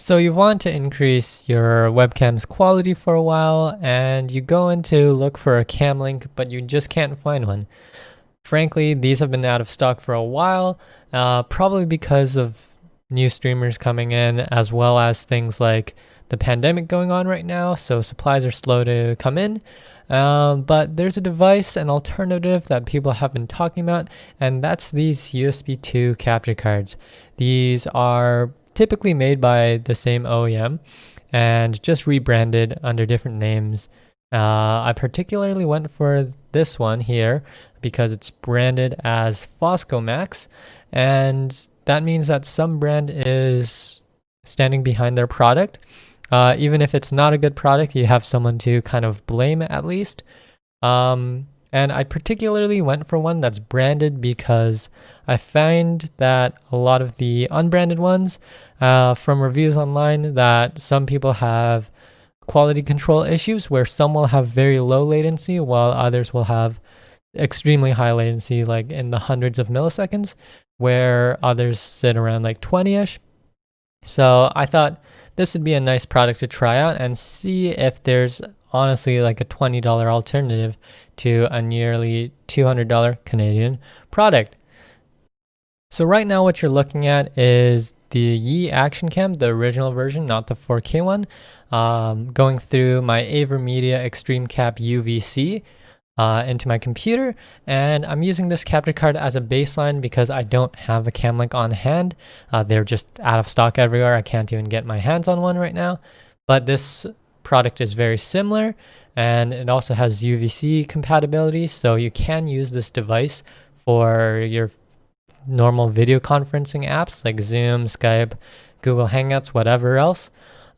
So you want to increase your webcam's quality for a while, and you go in to look for a cam link, but you just can't find one. Frankly, these have been out of stock for a while, probably because of new streamers coming in, as well as things like the pandemic going on right now, so supplies are slow to come in. But there's a device, an alternative that people have been talking about, and that's these USB 2 capture cards. These are typically made by the same OEM and just rebranded under different names. I particularly went for this one here because it's branded as Foscomax, and that means that some brand is standing behind their product. Even if it's not a good product, you have someone to kind of blame at least. And I particularly went for one that's branded because I find that a lot of the unbranded ones, from reviews online, that some people have quality control issues where some will have very low latency while others will have extremely high latency, like in the hundreds of milliseconds, where others sit around like 20-ish. So I thought this would be a nice product to try out and see if there's honestly like a $20 alternative to a nearly $200 Canadian product. So right now what you're looking at is the Yi Action Cam, the original version, not the 4K one, going through my AverMedia Extreme Cap UVC into my computer, and I'm using this capture card as a baseline because I don't have a cam link on hand. They're just out of stock everywhere. I can't even get my hands on one right now, but this product is very similar, and it also has UVC compatibility, so you can use this device for your normal video conferencing apps like Zoom, Skype, Google Hangouts, whatever else.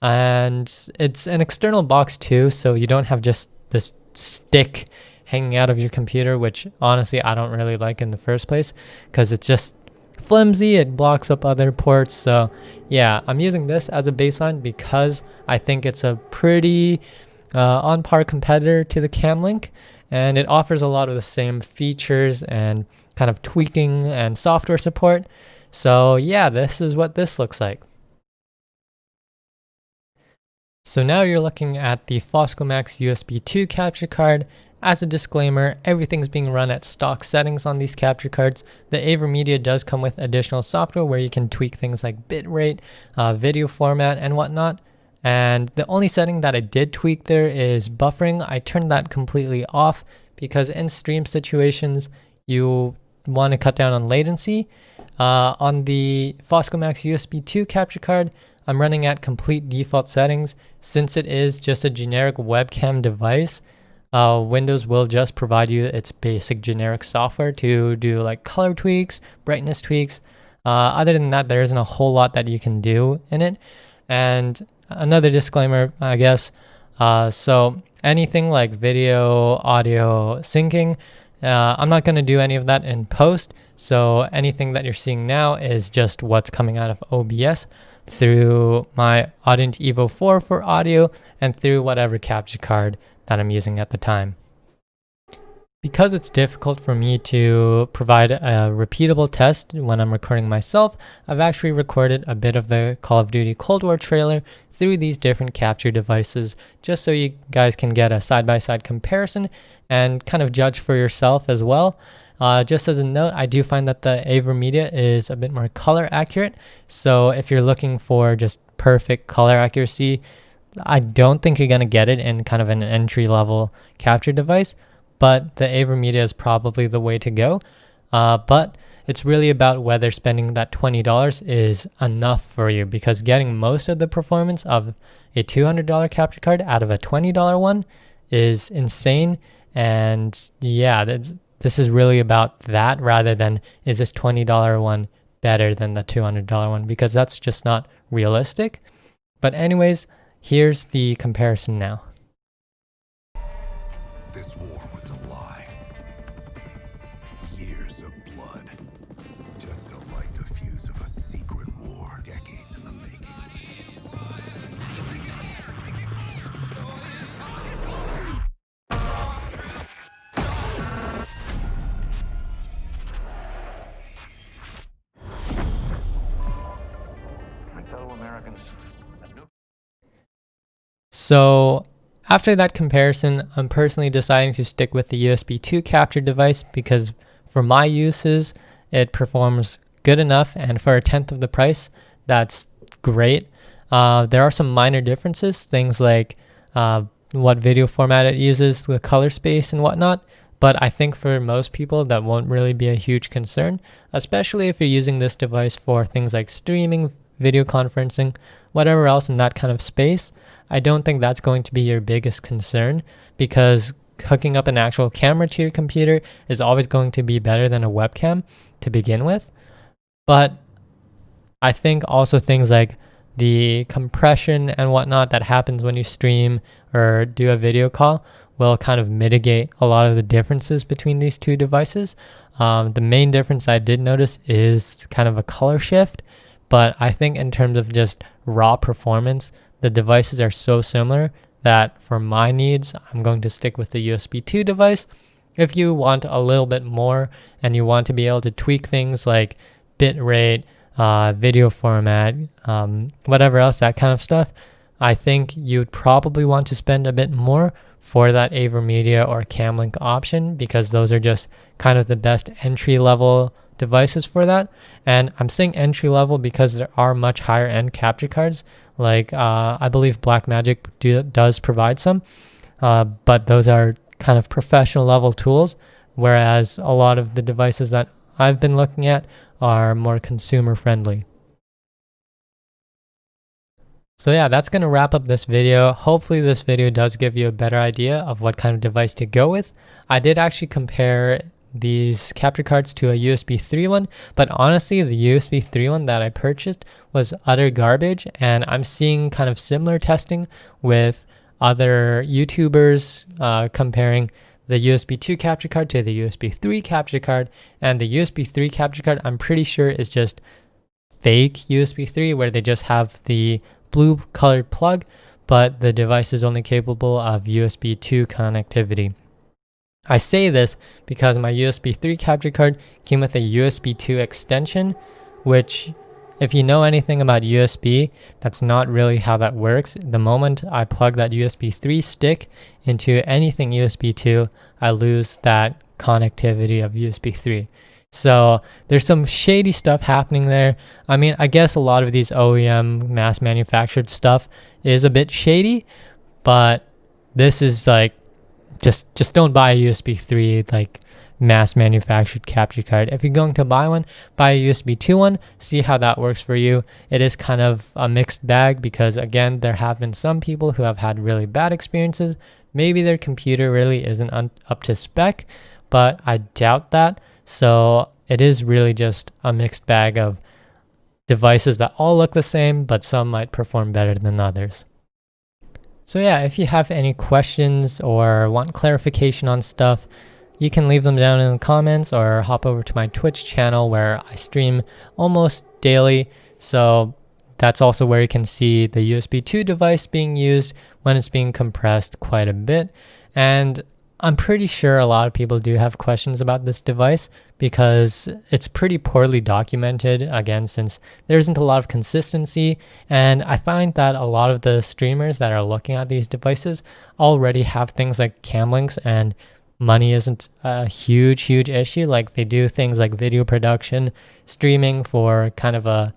And it's an external box too, so you don't have just this stick hanging out of your computer, which honestly I don't really like in the first place because it's just flimsy, it blocks up other ports. So yeah, I'm using this as a baseline because I think it's a pretty on par competitor to the Camlink, and it offers a lot of the same features and kind of tweaking and software support. So yeah, this is what this looks like. So now you're looking at the Foscomax USB 2 capture card. As a disclaimer, everything's being run at stock settings on these capture cards. The AverMedia does come with additional software where you can tweak things like bitrate, video format, and whatnot. And the only setting that I did tweak there is buffering. I turned that completely off because in stream situations, you want to cut down on latency. On the Foscomax USB 2 capture card, I'm running at complete default settings. Since it is just a generic webcam device, Windows will just provide you its basic generic software to do like color tweaks, brightness tweaks. Other than that, there isn't a whole lot that you can do in it. And another disclaimer, I guess, so anything like video, audio syncing, I'm not going to do any of that in post. So anything that you're seeing now is just what's coming out of OBS through my Audient Evo 4 for audio and through whatever capture card that I'm using at the time. Because it's difficult for me to provide a repeatable test when I'm recording myself, I've actually recorded a bit of the Call of Duty Cold War trailer through these different capture devices, just so you guys can get a side-by-side comparison and kind of judge for yourself as well. Just as a note, I do find that the AverMedia is a bit more color accurate, so if you're looking for just perfect color accuracy, I don't think you're going to get it in kind of an entry-level capture device, but the AverMedia is probably the way to go. But it's really about whether spending that $20 is enough for you, because getting most of the performance of a $200 capture card out of a $20 one is insane. And yeah, this is really about that rather than is this $20 one better than the $200 one, because that's just not realistic. But anyways, here's the comparison now. This war was a lie. Years of blood. Just to light the fuse of a secret war. Decades in the making. My fellow Americans, So after that comparison, I'm personally deciding to stick with the USB 2 capture device because for my uses, it performs good enough, and for a tenth of the price, that's great. There are some minor differences, things like what video format it uses, the color space and whatnot, but I think for most people that won't really be a huge concern, especially if you're using this device for things like streaming, video conferencing, whatever else in that kind of space. I don't think that's going to be your biggest concern because hooking up an actual camera to your computer is always going to be better than a webcam to begin with. But I think also things like the compression and whatnot that happens when you stream or do a video call will kind of mitigate a lot of the differences between these two devices. The main difference I did notice is kind of a color shift, but I think in terms of just raw performance, the devices are so similar that for my needs, I'm going to stick with the USB 2 device. If you want a little bit more and you want to be able to tweak things like bit rate, video format, whatever else, that kind of stuff, I think you'd probably want to spend a bit more for that AverMedia or Camlink option because those are just kind of the best entry level devices for that. And I'm saying entry level because there are much higher end capture cards, like I believe Blackmagic does provide some, but those are kind of professional level tools, whereas a lot of the devices that I've been looking at are more consumer friendly. So yeah, that's going to wrap up this video. Hopefully this video does give you a better idea of what kind of device to go with. I did actually compare these capture cards to a USB 3 one, but honestly the USB 3 one that I purchased was utter garbage, and I'm seeing kind of similar testing with other YouTubers comparing the USB 2 capture card to the USB 3 capture card, and the USB 3 capture card I'm pretty sure is just fake USB 3 where they just have the blue colored plug, but the device is only capable of USB 2 connectivity. I say this because my USB 3 capture card came with a USB 2 extension, which if you know anything about USB, that's not really how that works. The moment I plug that USB 3 stick into anything USB 2, I lose that connectivity of USB 3. So there's some shady stuff happening there. I mean, I guess a lot of these OEM mass manufactured stuff is a bit shady, but this is like, just don't buy a USB 3 like mass manufactured capture card. If you're going to buy one, buy a USB 2 one, see how that works for you. It is kind of a mixed bag because again, there have been some people who have had really bad experiences. Maybe their computer really isn't up to spec, but I doubt that. So it is really just a mixed bag of devices that all look the same, but some might perform better than others. So yeah, if you have any questions or want clarification on stuff, you can leave them down in the comments or hop over to my Twitch channel where I stream almost daily. So that's also where you can see the USB 2 device being used when it's being compressed quite a bit. And I'm pretty sure a lot of people do have questions about this device because it's pretty poorly documented, again, since there isn't a lot of consistency. And I find that a lot of the streamers that are looking at these devices already have things like cam links, and money isn't a huge issue. Like they do things like video production, streaming for kind of a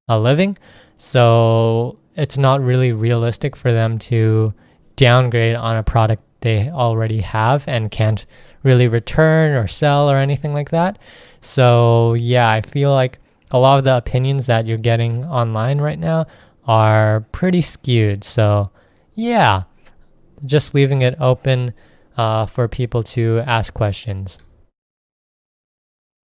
living. So it's not really realistic for them to downgrade on a product they already have and can't really return or sell or anything like that. So yeah, I feel like a lot of the opinions that you're getting online right now are pretty skewed. So yeah, just leaving it open for people to ask questions.